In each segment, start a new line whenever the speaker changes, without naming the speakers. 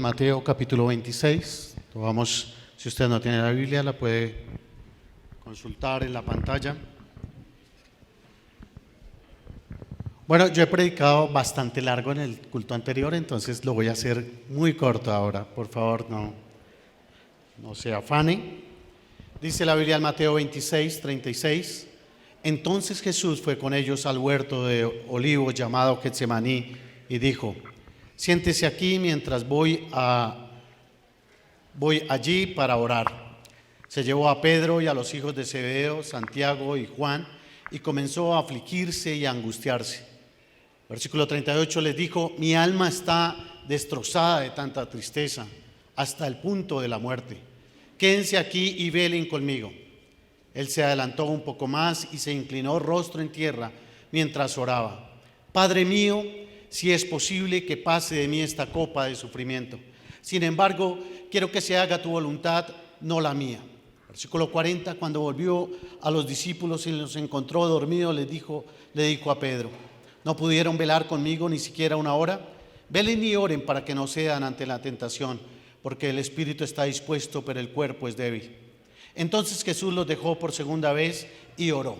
Mateo capítulo 26, vamos, si usted no tiene la Biblia, la puede consultar en la pantalla. Bueno, yo he predicado bastante largo en el culto anterior, entonces lo voy a hacer muy corto ahora. Por favor, no se afane. Dice la Biblia en Mateo 26, 36. Entonces Jesús fue con ellos al huerto de olivos llamado Getsemaní y dijo: siéntese aquí mientras voy allí para orar. Se llevó a Pedro y a los hijos de Zebedeo, Santiago y Juan, y comenzó a afligirse y a angustiarse. Versículo 38 les dijo: mi alma está destrozada de tanta tristeza, hasta el punto de la muerte. Quédense aquí y velen conmigo. Él se adelantó un poco más y se inclinó rostro en tierra mientras oraba. Padre mío, si es posible, que pase de mí esta copa de sufrimiento. Sin embargo, quiero que se haga tu voluntad, no la mía. Versículo 40, cuando volvió a los discípulos y los encontró dormidos, le dijo a Pedro: ¿no pudieron velar conmigo ni siquiera una hora? Velen y oren para que no cedan ante la tentación, porque el espíritu está dispuesto, pero el cuerpo es débil. Entonces Jesús los dejó por segunda vez y oró: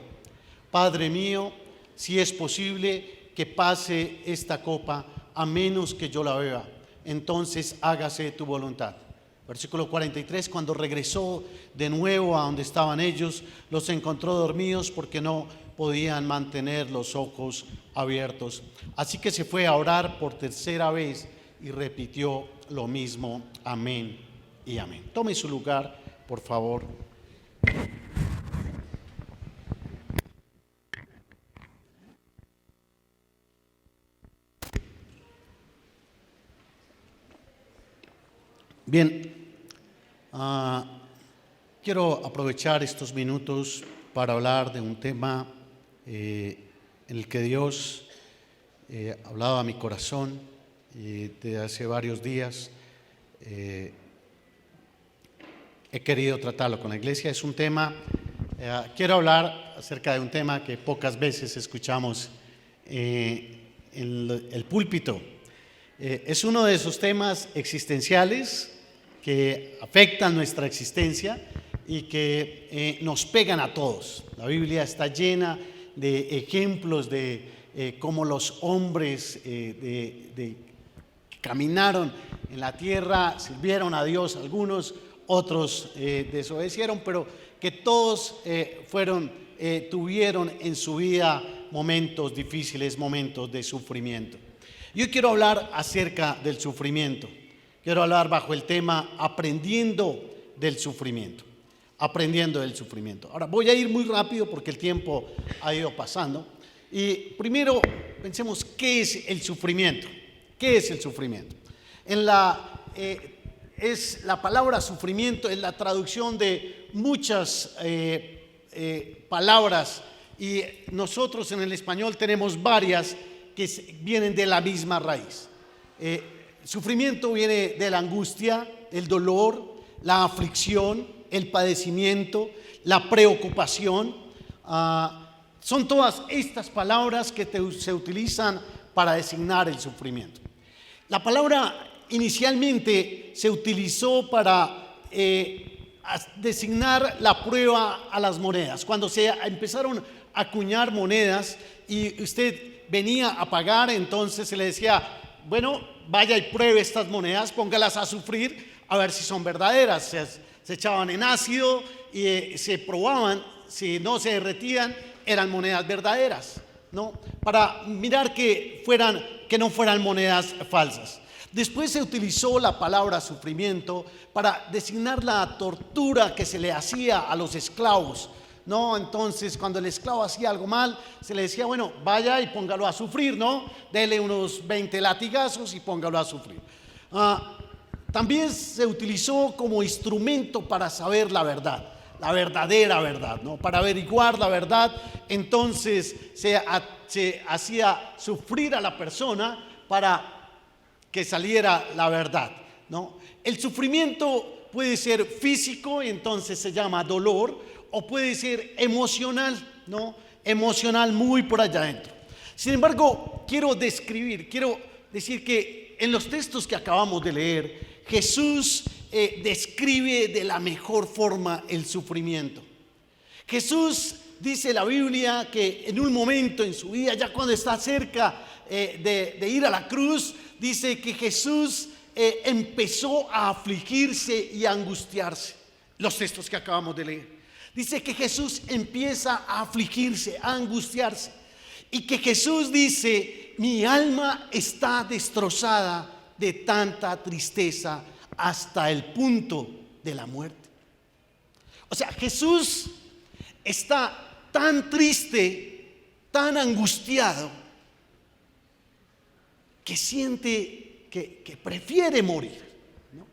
Padre mío, si es posible, que pase esta copa, a menos que yo la beba, entonces hágase tu voluntad. Versículo 43, cuando regresó de nuevo a donde estaban ellos, los encontró dormidos porque no podían mantener los ojos abiertos. Así que se fue a orar por tercera vez y repitió lo mismo. Amén y amén. Tome su lugar, por favor. Bien, quiero aprovechar estos minutos para hablar de un tema en el que Dios ha hablado a mi corazón desde hace varios días. He querido tratarlo con la iglesia. Es un tema, quiero hablar acerca de un tema que pocas veces escuchamos en el púlpito. Es uno de esos temas existenciales que afectan nuestra existencia y que nos pegan a todos. La Biblia está llena de ejemplos de cómo los hombres que caminaron en la tierra sirvieron a Dios, algunos, otros desobedecieron, pero que todos tuvieron en su vida momentos difíciles, momentos de sufrimiento. Yo quiero hablar acerca del sufrimiento. Quiero hablar bajo el tema aprendiendo del sufrimiento. Aprendiendo del sufrimiento. Ahora voy a ir muy rápido porque el tiempo ha ido pasando. Y primero pensemos, ¿qué es el sufrimiento? ¿Qué es el sufrimiento? La palabra sufrimiento es la traducción de muchas palabras, y nosotros en el español tenemos varias que vienen de la misma raíz. Sufrimiento viene de la angustia, el dolor, la aflicción, el padecimiento, la preocupación. Son todas estas palabras que se utilizan para designar el sufrimiento. La palabra inicialmente se utilizó para designar la prueba a las monedas. Cuando se empezaron a acuñar monedas y usted venía a pagar, entonces se le decía: bueno, vaya y pruebe estas monedas, póngalas a sufrir a ver si son verdaderas. Se echaban en ácido y se probaban. Si no se derretían, eran monedas verdaderas, ¿no? Para mirar que no fueran monedas falsas. Después se utilizó la palabra sufrimiento para designar la tortura que se le hacía a los esclavos, ¿no? Entonces, cuando el esclavo hacía algo mal, se le decía: bueno, vaya y póngalo a sufrir, ¿no? Dele unos 20 latigazos y póngalo a sufrir. También se utilizó como instrumento para saber la verdad, la verdadera verdad, ¿no? Para averiguar la verdad, entonces se hacía sufrir a la persona para que saliera la verdad, ¿no? El sufrimiento puede ser físico, y entonces se llama dolor, o puede ser emocional, ¿no? Emocional, muy por allá adentro. Sin embargo, quiero decir que en los textos que acabamos de leer, Jesús describe de la mejor forma el sufrimiento. Jesús, dice la Biblia, que en un momento en su vida, ya cuando está cerca de ir a la cruz, dice que Jesús empezó a afligirse y a angustiarse. Los textos que acabamos de leer. Dice que Jesús empieza a afligirse, a angustiarse. Y que Jesús dice: mi alma está destrozada de tanta tristeza hasta el punto de la muerte. O sea, Jesús está tan triste, tan angustiado, que siente que prefiere morir, ¿no?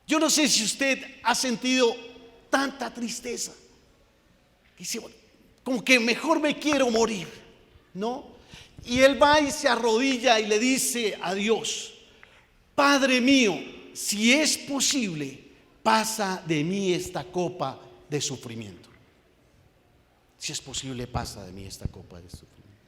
Yo no sé si usted ha sentido tanta tristeza. Dice, como que mejor me quiero morir, ¿no? Y él va y se arrodilla y le dice a Dios: Padre mío, si es posible, pasa de mí esta copa de sufrimiento. Si es posible, pasa de mí esta copa de sufrimiento.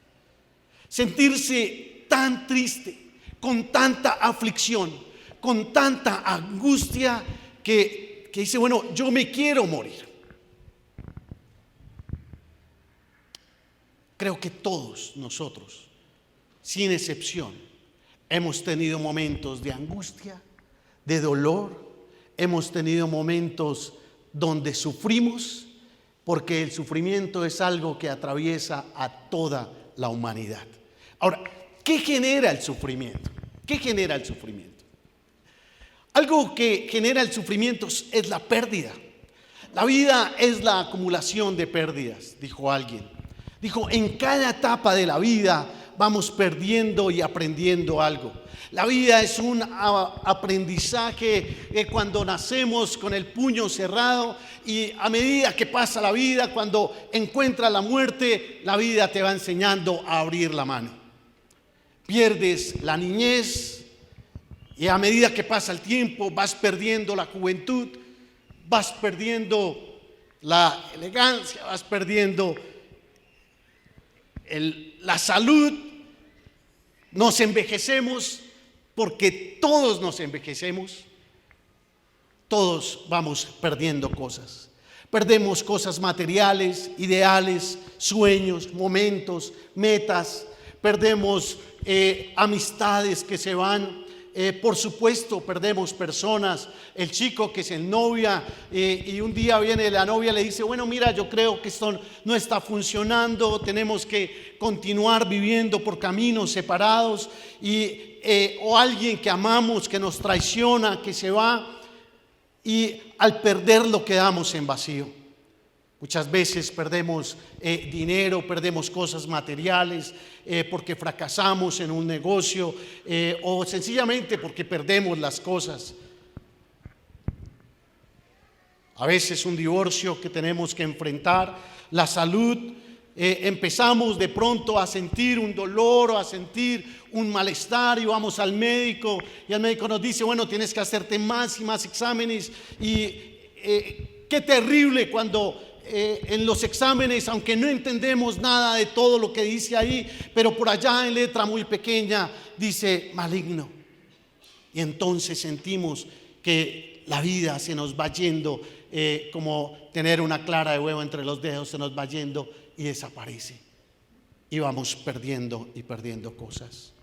Sentirse tan triste, con tanta aflicción, con tanta angustia, que dice, bueno, yo me quiero morir. Creo que todos nosotros, sin excepción, hemos tenido momentos de angustia, de dolor, hemos tenido momentos donde sufrimos, porque el sufrimiento es algo que atraviesa a toda la humanidad. Ahora, ¿qué genera el sufrimiento? ¿Qué genera el sufrimiento? Algo que genera el sufrimiento es la pérdida. La vida es la acumulación de pérdidas, dijo alguien. Dijo, en cada etapa de la vida vamos perdiendo y aprendiendo algo. La vida es un aprendizaje cuando nacemos con el puño cerrado, y a medida que pasa la vida, cuando encuentras la muerte, la vida te va enseñando a abrir la mano. Pierdes la niñez y a medida que pasa el tiempo vas perdiendo la juventud, vas perdiendo la elegancia, vas perdiendo la salud. Nos envejecemos, porque todos nos envejecemos. Todos vamos perdiendo cosas. Perdemos cosas materiales, ideales, sueños, momentos, metas. Perdemos amistades que se van. Por supuesto, perdemos personas. El chico que se novia y un día viene la novia y le dice, bueno, mira, yo creo que esto no está funcionando, tenemos que continuar viviendo por caminos separados. O alguien que amamos que nos traiciona, que se va, y al perderlo quedamos en vacío. Muchas veces perdemos dinero, perdemos cosas materiales porque fracasamos en un negocio o sencillamente porque perdemos las cosas. A veces un divorcio que tenemos que enfrentar, la salud, empezamos de pronto a sentir un dolor o a sentir un malestar y vamos al médico y el médico nos dice, bueno, tienes que hacerte más y más exámenes y qué terrible cuando en los exámenes, aunque no entendemos nada de todo lo que dice ahí, pero por allá en letra muy pequeña dice maligno. Y entonces sentimos que la vida se nos va yendo, como tener una clara de huevo entre los dedos, se nos va yendo y desaparece. Y vamos perdiendo y perdiendo cosas.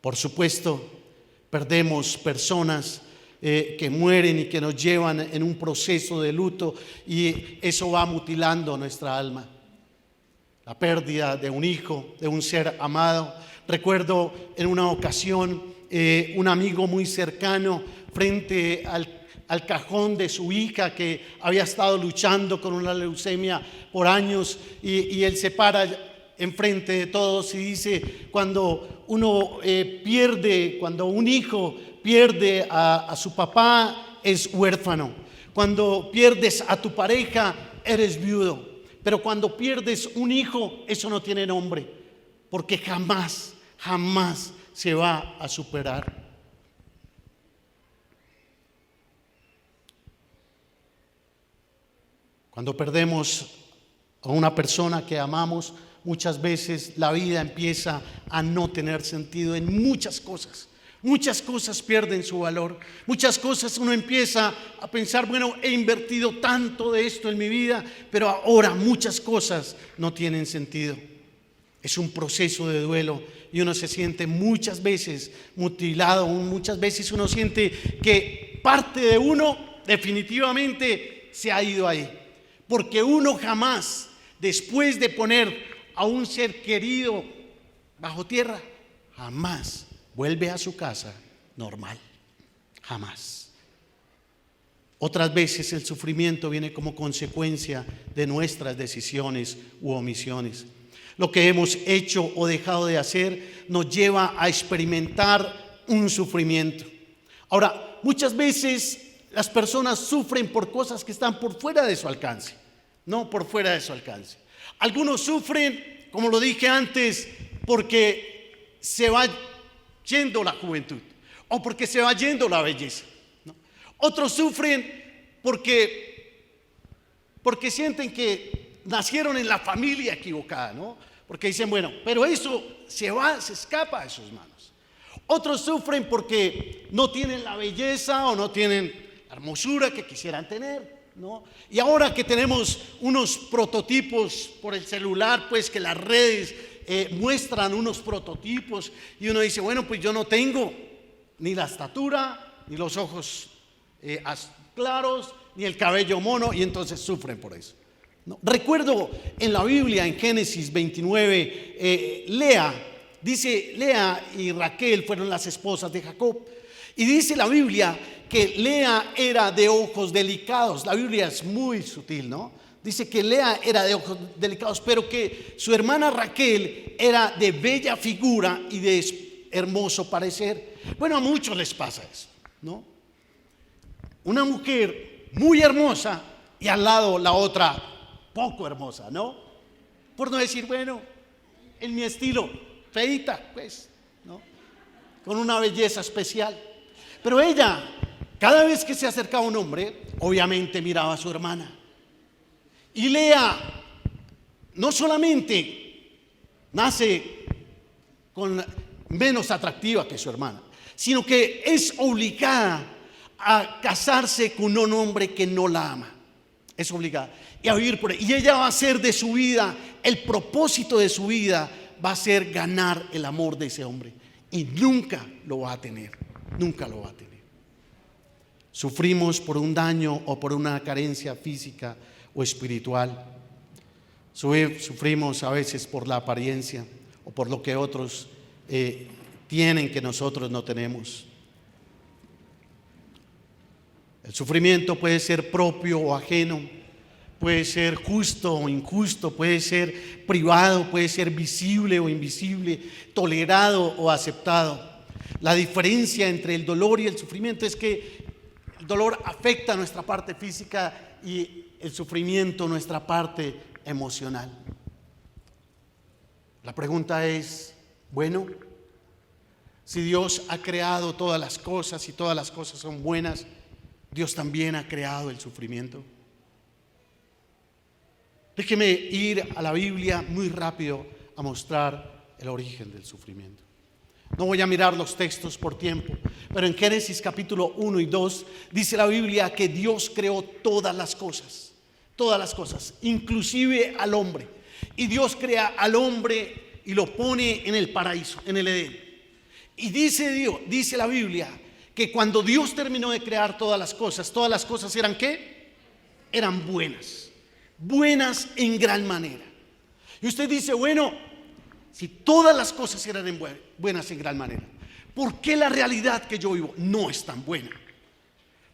Por supuesto, perdemos personas que mueren y que nos llevan en un proceso de luto, y eso va mutilando nuestra alma. La pérdida de un hijo, de un ser amado. Recuerdo en una ocasión un amigo muy cercano frente al cajón de su hija que había estado luchando con una leucemia por años, y él se para enfrente de todos y dice, cuando un hijo pierde a su papá, es huérfano. Cuando pierdes a tu pareja, eres viudo. Pero cuando pierdes un hijo, eso no tiene nombre, porque jamás se va a superar. Cuando perdemos a una persona que amamos, muchas veces la vida empieza a no tener sentido en muchas cosas. Muchas cosas pierden su valor. Muchas cosas uno empieza a pensar, bueno, he invertido tanto de esto en mi vida, pero ahora muchas cosas no tienen sentido. Es un proceso de duelo y uno se siente muchas veces mutilado, muchas veces uno siente que parte de uno definitivamente se ha ido ahí. Porque uno jamás, después de poner a un ser querido bajo tierra, jamás vuelve a su casa normal, jamás. Otras veces el sufrimiento viene como consecuencia de nuestras decisiones u omisiones. Lo que hemos hecho o dejado de hacer nos lleva a experimentar un sufrimiento. Ahora, muchas veces las personas sufren por cosas que están por fuera de su alcance, no por fuera de su alcance. Algunos sufren, como lo dije antes, porque se va yendo la juventud o porque se va yendo la belleza, ¿no? Otros sufren porque sienten que nacieron en la familia equivocada, ¿no? Porque dicen, bueno, pero eso se escapa de sus manos. Otros sufren porque no tienen la belleza o no tienen la hermosura que quisieran tener, ¿no? Y ahora que tenemos unos prototipos por el celular, pues que las redes muestran unos prototipos y uno dice, bueno, pues yo no tengo ni la estatura, ni los ojos claros, ni el cabello mono, y entonces sufren por eso, ¿no? Recuerdo en la Biblia, en Génesis 29, Lea y Raquel fueron las esposas de Jacob. Y dice la Biblia que Lea era de ojos delicados. La Biblia es muy sutil, ¿no? Dice que Lea era de ojos delicados, pero que su hermana Raquel era de bella figura y de hermoso parecer. Bueno, a muchos les pasa eso, ¿no? Una mujer muy hermosa y al lado la otra poco hermosa, ¿no? Por no decir, bueno, en mi estilo, feíta, pues, ¿no? Con una belleza especial. Pero ella, cada vez que se acercaba a un hombre, obviamente miraba a su hermana. Y Lea no solamente nace menos atractiva que su hermana, sino que es obligada a casarse con un hombre que no la ama. Es obligada y a vivir por él. Y ella va a hacer de su vida, el propósito de su vida va a ser ganar el amor de ese hombre. Y nunca lo va a tener, nunca lo va a tener. Sufrimos por un daño o por una carencia física o espiritual. Sufrimos a veces por la apariencia o por lo que otros tienen que nosotros no tenemos. El sufrimiento puede ser propio o ajeno, puede ser justo o injusto, puede ser privado, puede ser visible o invisible, tolerado o aceptado. La diferencia entre el dolor y el sufrimiento es que el dolor afecta nuestra parte física y el sufrimiento nuestra parte emocional. La pregunta es, bueno, si Dios ha creado todas las cosas y todas las cosas son buenas, Dios también ha creado el sufrimiento. Déjeme ir a la Biblia muy rápido a mostrar el origen del sufrimiento. No voy a mirar los textos por tiempo, pero en Génesis capítulo 1 y 2 dice la Biblia que Dios creó todas las cosas, inclusive al hombre. Y Dios crea al hombre y lo pone en el paraíso, en el Edén. Y dice la Biblia que cuando Dios terminó de crear todas las cosas eran ¿qué? Eran buenas en gran manera. Y usted dice, bueno, si todas las cosas eran buenas en gran manera, ¿por qué la realidad que yo vivo no es tan buena?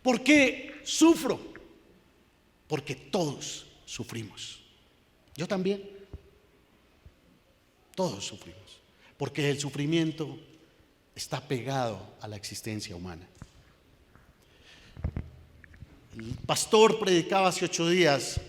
¿Por qué sufro? Porque todos sufrimos. Yo también. Todos sufrimos. Porque el sufrimiento está pegado a la existencia humana. El pastor predicaba hace 8 días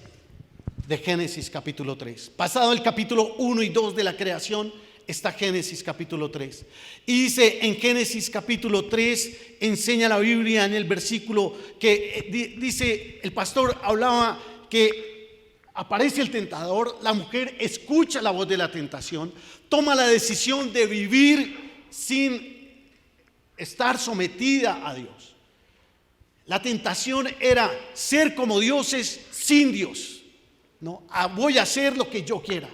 de Génesis capítulo 3. Pasado el capítulo 1 y 2 de la creación, está Génesis capítulo 3. Y dice en Génesis capítulo 3, enseña la Biblia en el versículo que dice, el pastor hablaba que aparece el tentador, la mujer escucha la voz de la tentación, toma la decisión de vivir sin estar sometida a Dios. La tentación era ser como dioses sin Dios. No, voy a hacer lo que yo quiera.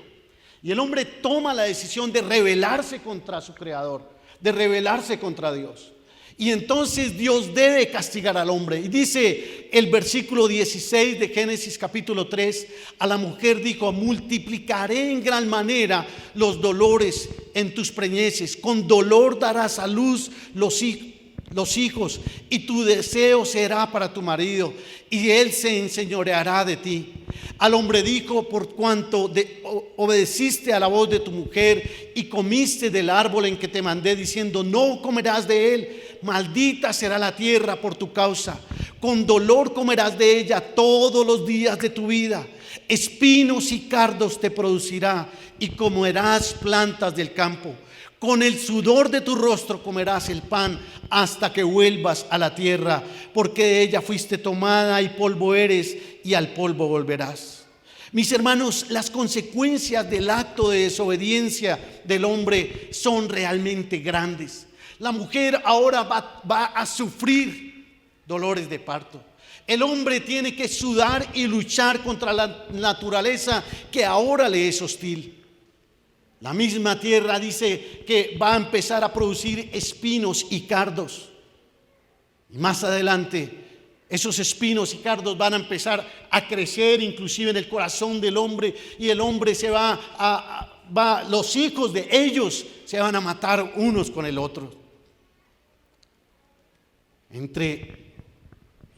Y el hombre toma la decisión de rebelarse contra su creador, de rebelarse contra Dios. Y entonces Dios debe castigar al hombre. Y dice el versículo 16 de Génesis capítulo 3, a la mujer dijo: multiplicaré en gran manera los dolores en tus preñeces, con dolor darás a luz los hijos, y tu deseo será para tu marido, y él se enseñoreará de ti. Al hombre dijo: por cuanto obedeciste a la voz de tu mujer y comiste del árbol en que te mandé, diciendo: no comerás de él, maldita será la tierra por tu causa, con dolor comerás de ella todos los días de tu vida, espinos y cardos te producirá, y comerás plantas del campo. Con el sudor de tu rostro comerás el pan hasta que vuelvas a la tierra, porque de ella fuiste tomada y polvo eres, y al polvo volverás. Mis hermanos, las consecuencias del acto de desobediencia del hombre son realmente grandes. La mujer ahora va a sufrir dolores de parto. El hombre tiene que sudar y luchar contra la naturaleza que ahora le es hostil. La misma tierra dice que va a empezar a producir espinos y cardos. Y más adelante, esos espinos y cardos van a empezar a crecer inclusive en el corazón del hombre, y el hombre se los hijos de ellos se van a matar unos con el otro. Entre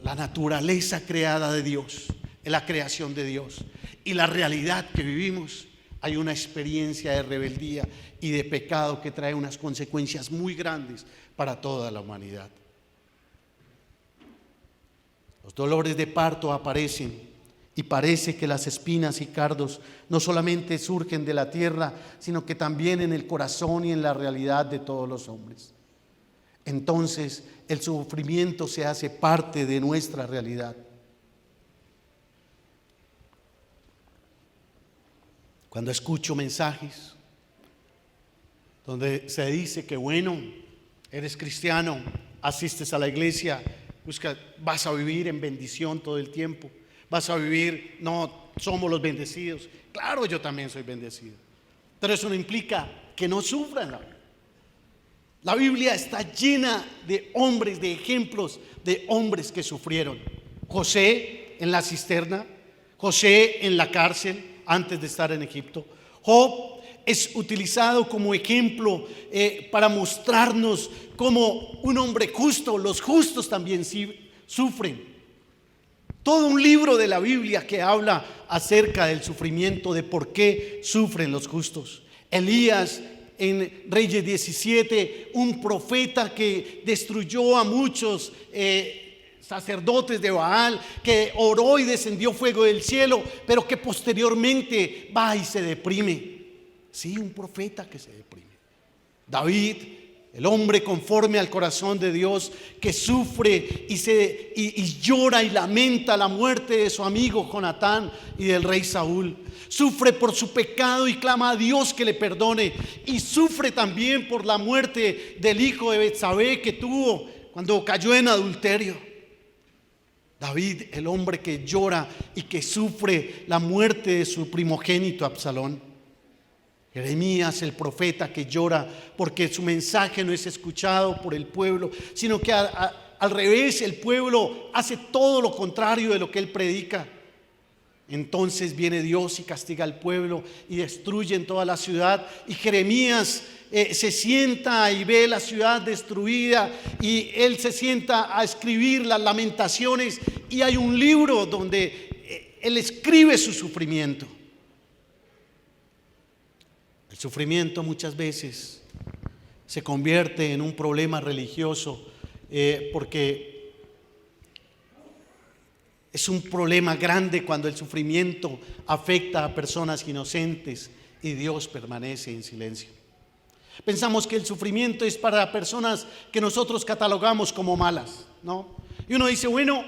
la naturaleza creada de Dios, en la creación de Dios, y la realidad que vivimos, hay una experiencia de rebeldía y de pecado que trae unas consecuencias muy grandes para toda la humanidad. Los dolores de parto aparecen, y parece que las espinas y cardos no solamente surgen de la tierra, sino que también en el corazón y en la realidad de todos los hombres. Entonces el sufrimiento se hace parte de nuestra realidad. Cuando escucho mensajes donde se dice que bueno, eres cristiano, asistes a la iglesia, vas a vivir en bendición todo el tiempo, vas a vivir, no somos los bendecidos. Claro, yo también soy bendecido, pero eso no implica que no sufran la vida. La Biblia está llena de hombres, de ejemplos de hombres que sufrieron. José en la cisterna, José en la cárcel antes de estar en Egipto. Job es utilizado como ejemplo para mostrarnos como un hombre justo. Los justos también sufren. Todo un libro de la Biblia que habla acerca del sufrimiento, de por qué sufren los justos. Elías en Reyes 17, un profeta que destruyó a muchos sacerdotes de Baal, que oró y descendió fuego del cielo, pero que posteriormente va y se deprime. Sí, un profeta que se deprime. David, el hombre conforme al corazón de Dios, que sufre y llora y lamenta la muerte de su amigo Jonatán y del rey Saúl. Sufre por su pecado y clama a Dios que le perdone, y sufre también por la muerte del hijo de Betsabé que tuvo cuando cayó en adulterio. David, el hombre que llora y que sufre la muerte de su primogénito Absalón. Jeremías, el profeta que llora porque su mensaje no es escuchado por el pueblo, sino que al revés, el pueblo hace todo lo contrario de lo que él predica. Entonces viene Dios y castiga al pueblo y destruye en toda la ciudad, y Jeremías se sienta y ve la ciudad destruida, y él se sienta a escribir las lamentaciones, y hay un libro donde él escribe su sufrimiento. El sufrimiento muchas veces se convierte en un problema religioso porque es un problema grande cuando el sufrimiento afecta a personas inocentes y Dios permanece en silencio. Pensamos que el sufrimiento es para personas que nosotros catalogamos como malas, ¿no? Y uno dice, bueno,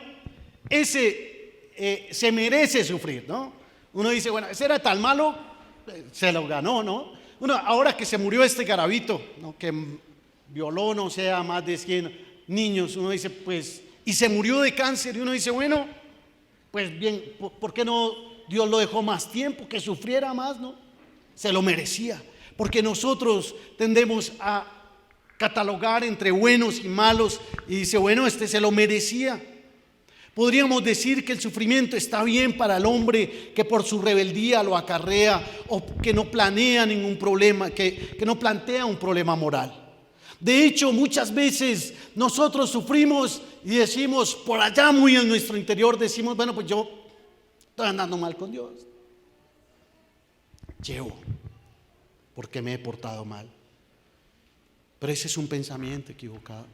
ese se merece sufrir, ¿no? Uno dice, bueno, ese era tan malo, se lo ganó, ¿no? Ahora que se murió este garabito, ¿no? Que violó, no sé, a más de 100 niños, uno dice, pues, y se murió de cáncer, y uno dice, bueno, pues bien, ¿por qué no Dios lo dejó más tiempo, que sufriera más, no? Se lo merecía, porque nosotros tendemos a catalogar entre buenos y malos, y dice, bueno, este se lo merecía. Podríamos decir que el sufrimiento está bien para el hombre que por su rebeldía lo acarrea, o que no planea ningún problema, que no plantea un problema moral. De hecho, muchas veces nosotros sufrimos y decimos, por allá muy en nuestro interior, decimos, bueno, pues yo estoy andando mal con Dios. Llevo, porque me he portado mal. Pero ese es un pensamiento equivocado.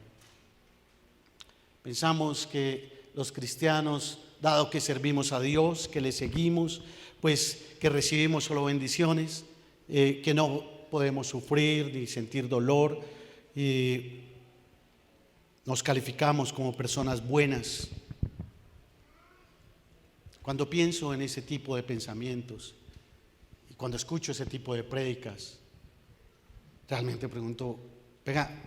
Pensamos que los cristianos, dado que servimos a Dios, que le seguimos, pues que recibimos solo bendiciones, que no podemos sufrir ni sentir dolor, y nos calificamos como personas buenas. Cuando pienso en ese tipo de pensamientos y cuando escucho ese tipo de prédicas, realmente pregunto, venga,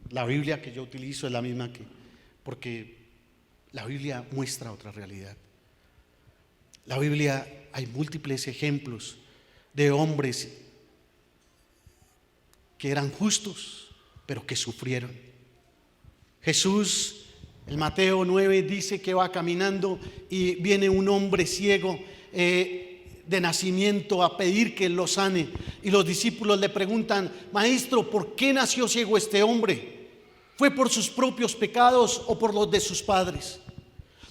la Biblia que yo utilizo es la misma que, porque la Biblia muestra otra realidad. La Biblia, hay múltiples ejemplos de hombres que eran justos, pero que sufrieron. Jesús, en Mateo 9, dice que va caminando y viene un hombre ciego de nacimiento a pedir que lo sane, y los discípulos le preguntan, maestro, ¿por qué nació ciego este hombre? ¿Fue por sus propios pecados o por los de sus padres?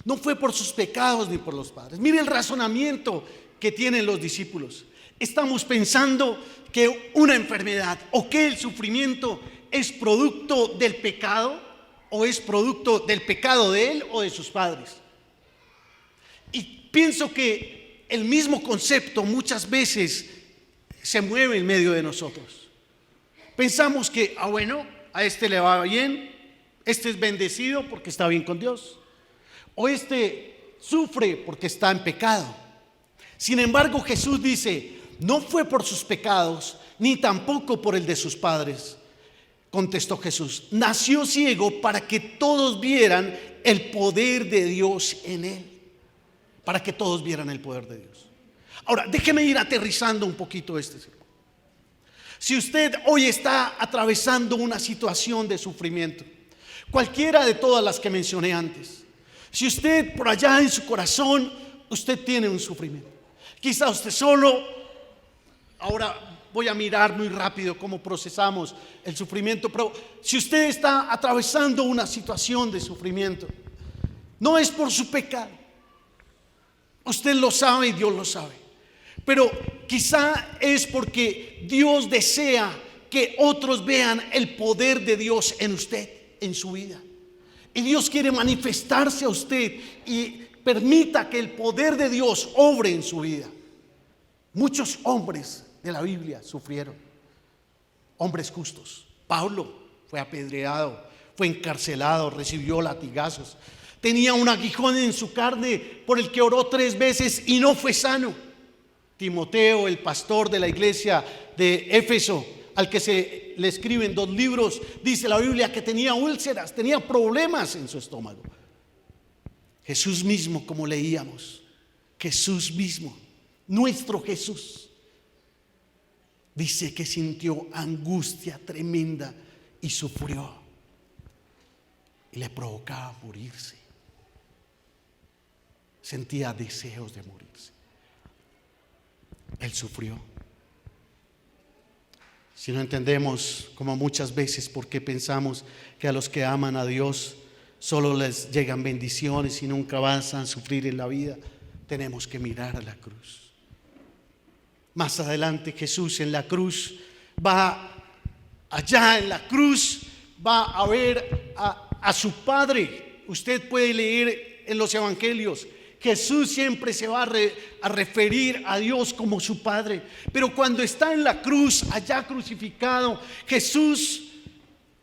No fue por sus pecados ni por los padres. Mire el razonamiento que tienen los discípulos. Estamos pensando que una enfermedad o que el sufrimiento es producto del pecado, o es producto del pecado de él o de sus padres. Y pienso que el mismo concepto muchas veces se mueve en medio de nosotros. Pensamos que, bueno, a este le va bien, este es bendecido porque está bien con Dios, o este sufre porque está en pecado. Sin embargo, Jesús dice, no fue por sus pecados, ni tampoco por el de sus padres. Contestó Jesús, nació ciego para que todos vieran el poder de Dios en él. Para que todos vieran el poder de Dios. Ahora, déjeme ir aterrizando un poquito este sermón. Si usted hoy está atravesando una situación de sufrimiento, cualquiera de todas las que mencioné antes, si usted por allá en su corazón, usted tiene un sufrimiento, quizá usted solo, ahora voy a mirar muy rápido cómo procesamos el sufrimiento, pero si usted está atravesando una situación de sufrimiento, no es por su pecado. Usted lo sabe y Dios lo sabe. Pero quizá es porque Dios desea que otros vean el poder de Dios en usted, en su vida. Y Dios quiere manifestarse a usted y permita que el poder de Dios obre en su vida. Muchos hombres de la Biblia sufrieron, hombres justos. Pablo fue apedreado, fue encarcelado, recibió latigazos, tenía un aguijón en su carne por el que oró 3 veces y no fue sano. Timoteo, el pastor de la iglesia de Éfeso, al que se le escriben 2 libros, dice la Biblia que tenía úlceras, tenía problemas en su estómago. Jesús mismo, como leíamos, Jesús mismo, nuestro Jesús, dice que sintió angustia tremenda y sufrió, y le provocaba morirse. Sentía deseos de morirse. Él sufrió. Si no entendemos, como muchas veces, por qué pensamos que a los que aman a Dios solo les llegan bendiciones y nunca avanzan a sufrir en la vida, tenemos que mirar a la cruz. Más adelante Jesús en la cruz va allá en la cruz, va a ver a su Padre. Usted puede leer en los evangelios, Jesús siempre se va a referir a Dios como su Padre. Pero cuando está en la cruz, allá crucificado, Jesús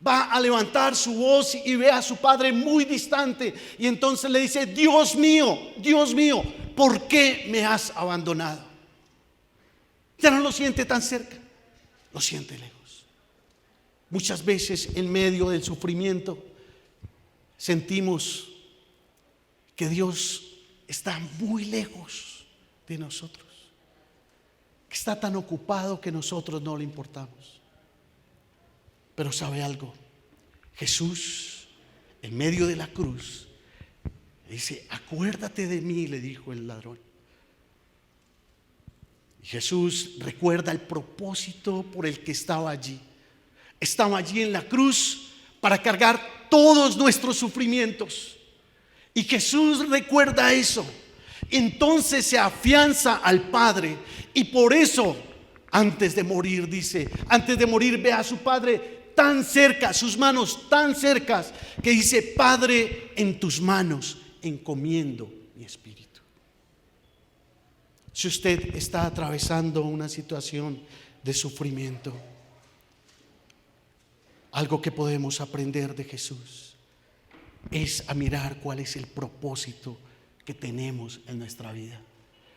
va a levantar su voz y ve a su Padre muy distante. Y entonces le dice, Dios mío, ¿por qué me has abandonado? Ya no lo siente tan cerca, lo siente lejos. Muchas veces en medio del sufrimiento sentimos que Dios está muy lejos de nosotros, que está tan ocupado que nosotros no le importamos. Pero ¿sabe algo? Jesús, en medio de la cruz, dice: acuérdate de mí, le dijo el ladrón. Y Jesús recuerda el propósito por el que estaba allí. Estaba allí en la cruz para cargar todos nuestros sufrimientos. Y Jesús recuerda eso. Entonces se afianza al Padre. Y por eso, antes de morir, dice, antes de morir ve a su Padre tan cerca, sus manos tan cercas, que dice: Padre, en tus manos encomiendo mi espíritu. Si usted está atravesando una situación de sufrimiento, algo que podemos aprender de Jesús es a mirar cuál es el propósito que tenemos en nuestra vida,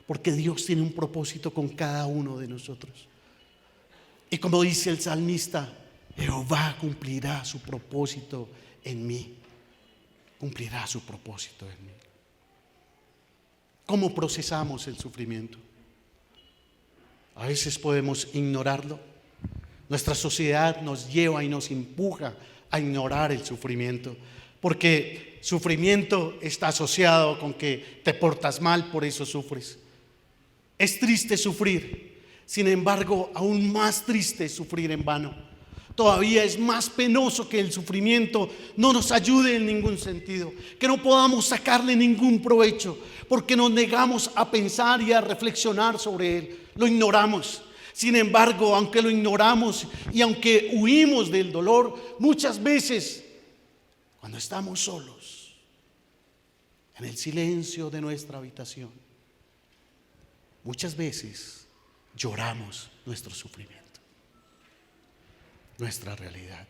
porque Dios tiene un propósito con cada uno de nosotros. Y como dice el salmista: Jehová cumplirá su propósito en mí. Cumplirá su propósito en mí. ¿Cómo procesamos el sufrimiento? A veces podemos ignorarlo. Nuestra sociedad nos lleva y nos empuja a ignorar el sufrimiento, porque sufrimiento está asociado con que te portas mal, por eso sufres. Es triste sufrir, sin embargo, aún más triste es sufrir en vano. Todavía es más penoso que el sufrimiento no nos ayude en ningún sentido, que no podamos sacarle ningún provecho, porque nos negamos a pensar y a reflexionar sobre él. Lo ignoramos. Sin embargo, aunque lo ignoramos y aunque huimos del dolor, muchas veces, cuando estamos solos, en el silencio de nuestra habitación, muchas veces lloramos nuestro sufrimiento, nuestra realidad.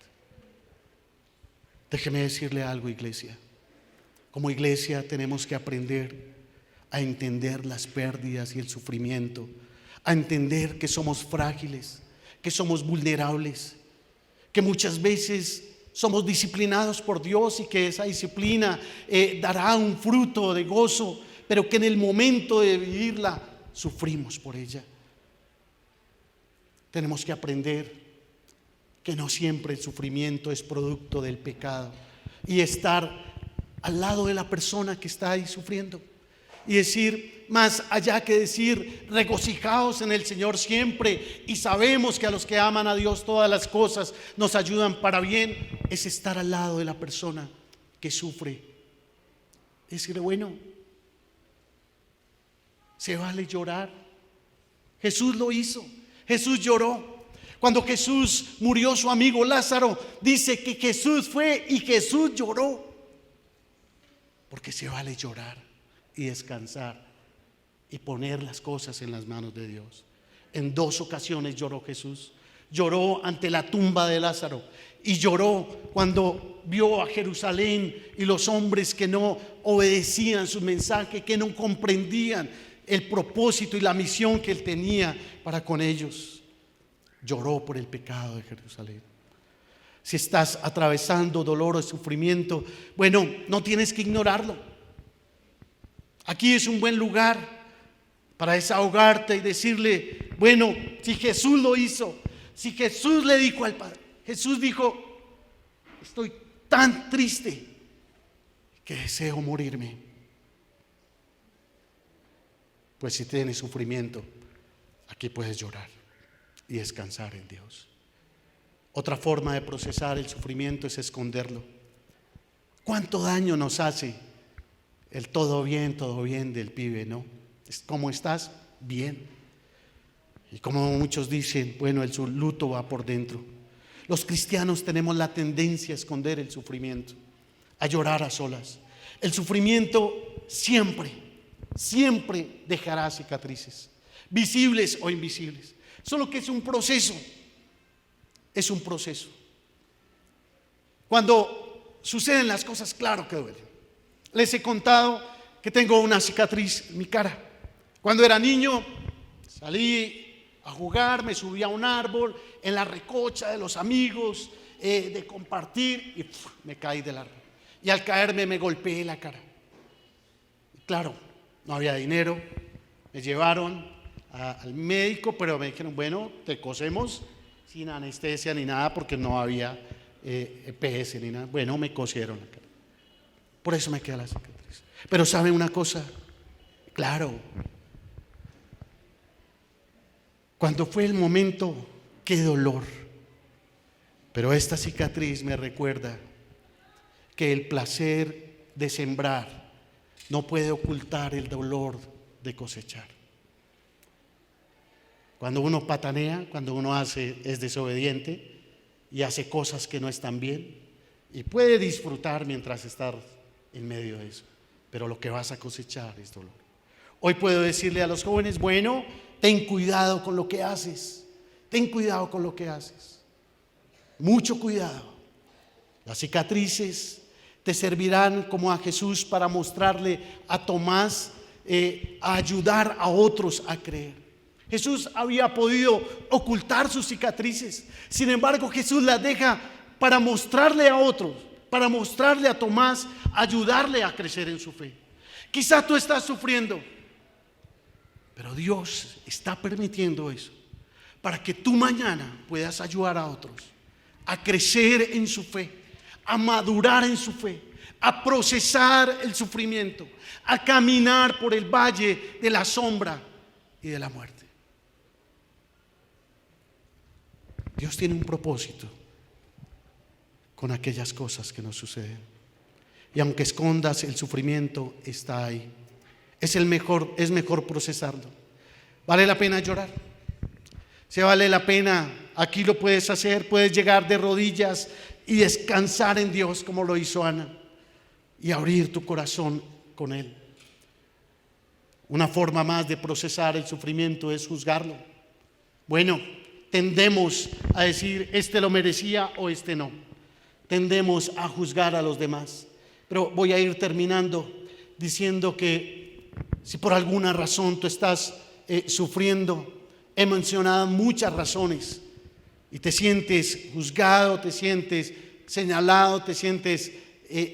Déjeme decirle algo, iglesia. Como iglesia tenemos que aprender a entender las pérdidas y el sufrimiento, a entender que somos frágiles, que somos vulnerables, que muchas veces somos disciplinados por Dios y que esa disciplina dará un fruto de gozo, pero que en el momento de vivirla sufrimos por ella. Tenemos que aprender que no siempre el sufrimiento es producto del pecado, y estar al lado de la persona que está ahí sufriendo y decir, más allá que decir: regocijaos en el Señor siempre, y sabemos que a los que aman a Dios todas las cosas nos ayudan para bien, es estar al lado de la persona que sufre. Es decir, bueno, se vale llorar. Jesús lo hizo. Jesús lloró. Cuando Jesús murió su amigo Lázaro, dice que Jesús fue y Jesús lloró. Porque se vale llorar y descansar y poner las cosas en las manos de Dios. En 2 ocasiones lloró Jesús. Lloró ante la tumba de Lázaro y lloró cuando vio a Jerusalén y los hombres que no obedecían su mensaje, que no comprendían el propósito y la misión que él tenía para con ellos. Lloró por el pecado de Jerusalén. Si estás atravesando dolor o sufrimiento, bueno, no tienes que ignorarlo. Aquí es un buen lugar para desahogarte y decirle, bueno, si Jesús lo hizo, si Jesús le dijo al Padre, Jesús dijo: estoy tan triste que deseo morirme. Pues si tienes sufrimiento, aquí puedes llorar y descansar en Dios. Otra forma de procesar el sufrimiento es esconderlo. ¿Cuánto daño nos hace el todo bien del pibe, no? ¿Cómo estás? Bien. Y como muchos dicen, bueno, el luto va por dentro. Los cristianos tenemos la tendencia a esconder el sufrimiento, a llorar a solas. El sufrimiento siempre dejará cicatrices, visibles o invisibles. Solo que es un proceso. Es un proceso. Cuando suceden las cosas, claro que duele. Les he contado que tengo una cicatriz en mi cara. Cuando era niño, salí a jugar, me subí a un árbol en la recocha de los amigos, de compartir y me caí del árbol. Y al caerme me golpeé la cara. Claro, no había dinero, me llevaron al médico, pero me dijeron, bueno, te cosemos sin anestesia ni nada porque no había EPS ni nada. Bueno, me cosieron la cara. Por eso me queda la cicatriz. Pero ¿saben una cosa? Claro, cuando fue el momento, qué dolor. Pero esta cicatriz me recuerda que el placer de sembrar no puede ocultar el dolor de cosechar. Cuando uno patanea, cuando uno es desobediente y hace cosas que no están bien, y puede disfrutar mientras está en medio de eso, pero lo que vas a cosechar es dolor. Hoy puedo decirle a los jóvenes, bueno, ten cuidado con lo que haces, ten cuidado con lo que haces, mucho cuidado. Las cicatrices te servirán como a Jesús para mostrarle a Tomás, a ayudar a otros a creer. Jesús había podido ocultar sus cicatrices, sin embargo Jesús las deja para mostrarle a otros, para mostrarle a Tomás, ayudarle a crecer en su fe. Quizás tú estás sufriendo, pero Dios está permitiendo eso para que tú mañana puedas ayudar a otros a crecer en su fe, a madurar en su fe, a procesar el sufrimiento, a caminar por el valle de la sombra y de la muerte. Dios tiene un propósito con aquellas cosas que nos suceden. Y aunque escondas el sufrimiento, está ahí. Es mejor procesarlo. ¿Vale la pena llorar? Si vale la pena, aquí lo puedes hacer, puedes llegar de rodillas y descansar en Dios como lo hizo Ana y abrir tu corazón con Él. Una forma más de procesar el sufrimiento es juzgarlo. Bueno, tendemos a decir, este lo merecía o este no. Tendemos a juzgar a los demás. Pero voy a ir terminando diciendo que si por alguna razón tú estás sufriendo, he mencionado muchas razones y te sientes juzgado, te sientes señalado, te sientes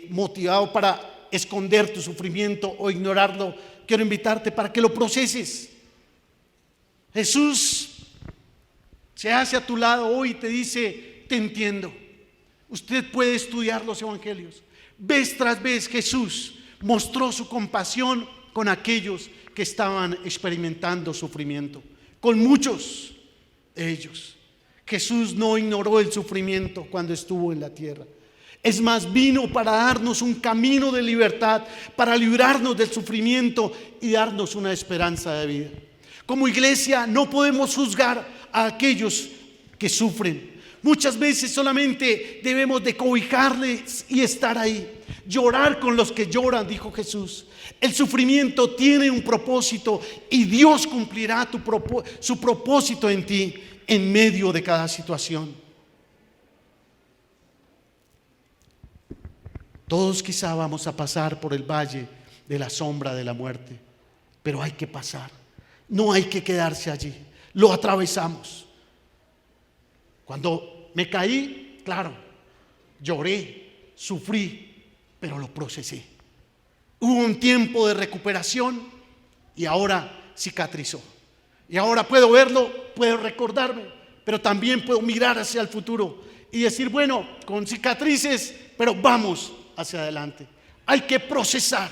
motivado para esconder tu sufrimiento o ignorarlo, quiero invitarte para que lo proceses. Jesús se hace a tu lado hoy y te dice, te entiendo. Usted puede estudiar los evangelios. Vez tras vez Jesús mostró su compasión con aquellos que estaban experimentando sufrimiento, con muchos de ellos. Jesús no ignoró el sufrimiento cuando estuvo en la tierra. Es más, vino para darnos un camino de libertad, para librarnos del sufrimiento y darnos una esperanza de vida. Como iglesia no podemos juzgar a aquellos que sufren. Muchas veces solamente debemos de cobijarles y estar ahí, llorar con los que lloran, dijo Jesús. El sufrimiento tiene un propósito y Dios cumplirá su propósito en ti en medio de cada situación. Todos quizá vamos a pasar por el valle de la sombra de la muerte, pero hay que pasar, no hay que quedarse allí, lo atravesamos. Cuando me caí, claro, lloré, sufrí, pero lo procesé. Hubo un tiempo de recuperación y ahora cicatrizó. Y ahora puedo verlo, puedo recordarme, pero también puedo mirar hacia el futuro y decir, bueno, con cicatrices, pero vamos hacia adelante. Hay que procesar,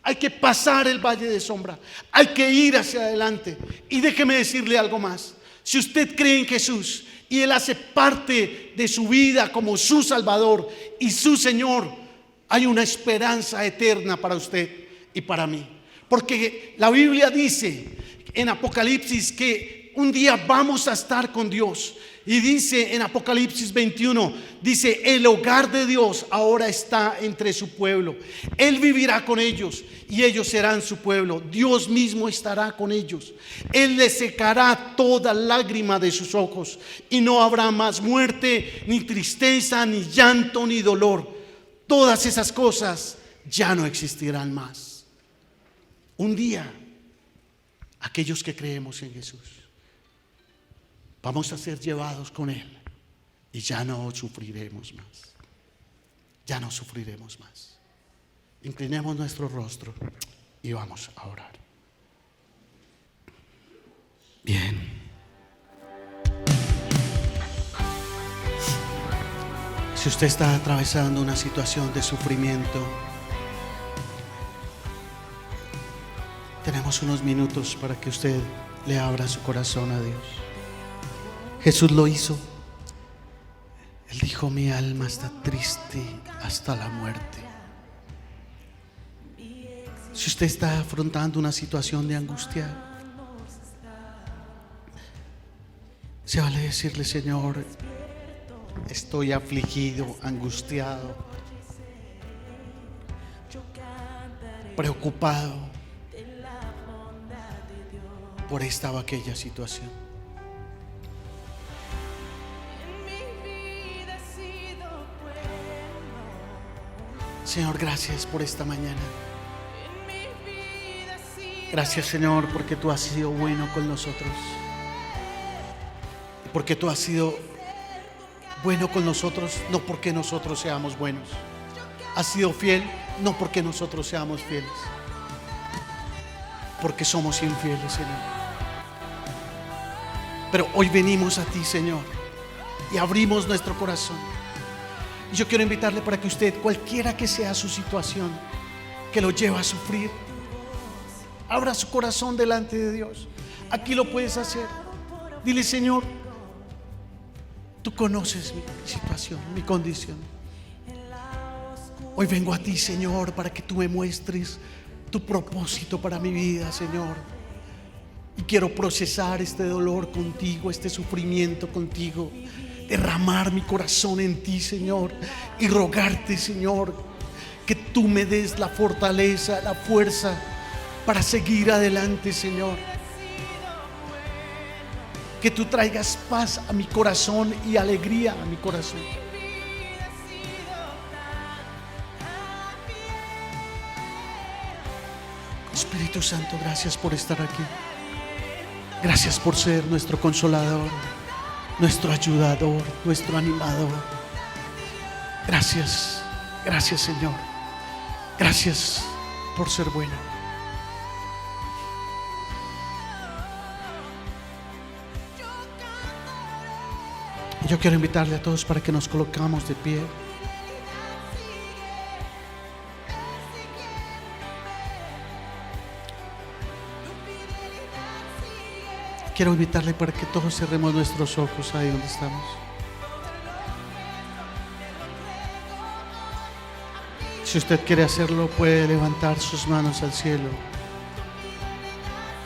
hay que pasar el valle de sombra, hay que ir hacia adelante. Y déjeme decirle algo más. Si usted cree en Jesús y Él hace parte de su vida como su Salvador y su Señor, hay una esperanza eterna para usted y para mí. Porque la Biblia dice en Apocalipsis que un día vamos a estar con Dios. Y dice en Apocalipsis 21, dice, el hogar de Dios ahora está entre su pueblo. Él vivirá con ellos y ellos serán su pueblo. Dios mismo estará con ellos. Él les secará toda lágrima de sus ojos y no habrá más muerte, ni tristeza, ni llanto, ni dolor. Todas esas cosas ya no existirán más. Un día, aquellos que creemos en Jesús, vamos a ser llevados con Él y ya no sufriremos más. Ya no sufriremos más. Inclinemos nuestro rostro y vamos a orar. Bien. Si usted está atravesando una situación de sufrimiento, tenemos unos minutos para que usted le abra su corazón a Dios. Jesús lo hizo. Él dijo: mi alma está triste hasta la muerte. Si usted está afrontando una situación de angustia, se vale decirle: Señor, estoy afligido, angustiado, preocupado por esta o aquella situación. Señor, gracias por esta mañana. Gracias, Señor, porque tú has sido bueno con nosotros. Porque tú has sido bueno con nosotros, no porque nosotros seamos buenos. Has sido fiel, no porque nosotros seamos fieles, porque somos infieles, Señor. Pero hoy venimos a ti, Señor, y abrimos nuestro corazón. Y yo quiero invitarle para que usted, cualquiera que sea su situación que lo lleva a sufrir, abra su corazón delante de Dios. Aquí lo puedes hacer. Dile: Señor, tú conoces mi situación, mi condición. Hoy vengo a ti, Señor, para que tú me muestres tu propósito para mi vida, Señor. Y quiero procesar este dolor contigo, este sufrimiento contigo. Derramar mi corazón en ti, Señor, y rogarte, Señor, que tú me des la fortaleza, la fuerza para seguir adelante, Señor. Que tú traigas paz a mi corazón y alegría a mi corazón. Espíritu Santo, gracias por estar aquí. Gracias por ser nuestro consolador, nuestro ayudador, nuestro animador. Gracias, gracias, Señor. Gracias por ser bueno. Yo quiero invitarle a todos para que nos colocamos de pie. Quiero invitarle para que todos cerremos nuestros ojos ahí donde estamos. Si usted quiere hacerlo, puede levantar sus manos al cielo.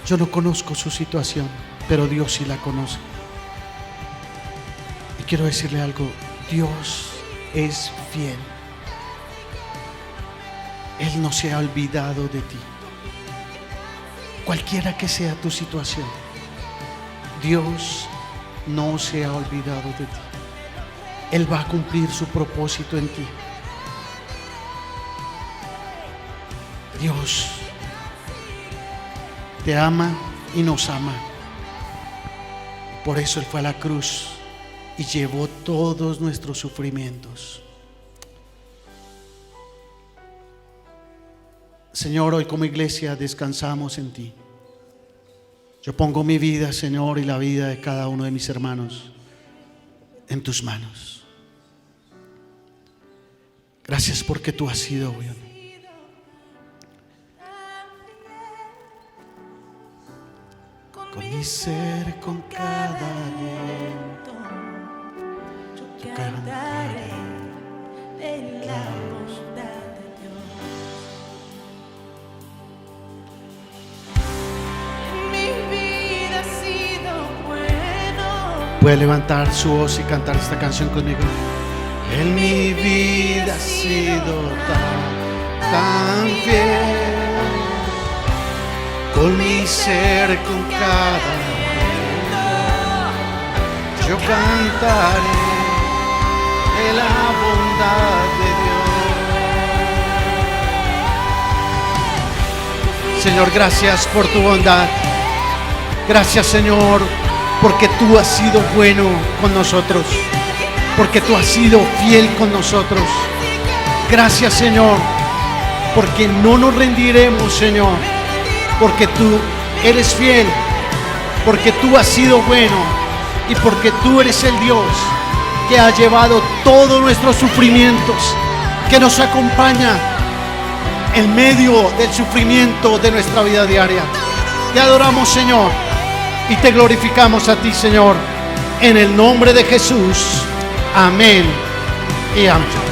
Yo no conozco su situación, pero Dios sí la conoce. Y quiero decirle algo: Dios es fiel. Él no se ha olvidado de ti. Cualquiera que sea tu situación, Dios no se ha olvidado de ti. Él va a cumplir su propósito en ti. Dios te ama y nos ama. Por eso Él fue a la cruz y llevó todos nuestros sufrimientos. Señor, hoy como iglesia descansamos en ti. Yo pongo mi vida, Señor, y la vida de cada uno de mis hermanos en tus manos. Gracias porque tú has sido bueno. Con mi ser, con cada aliento, yo cantaré de la bondad de Dios. Mi vida ha sido bueno. Puede levantar su voz y cantar esta canción conmigo. En mi vida ha sido tan fiel. Con mi ser, con cada momento, yo cantaré de la bondad de Dios. Señor, gracias por tu bondad. Gracias, Señor, porque tú has sido bueno con nosotros. porque tú has sido fiel con nosotros. Gracias, Señor, porque no nos rendiremos, Señor, porque tú eres fiel, porque tú has sido bueno y porque tú eres el Dios que ha llevado todos nuestros sufrimientos, que nos acompaña en medio del sufrimiento de nuestra vida diaria. Te adoramos, Señor, y te glorificamos a ti, Señor, en el nombre de Jesús. Amén y amén.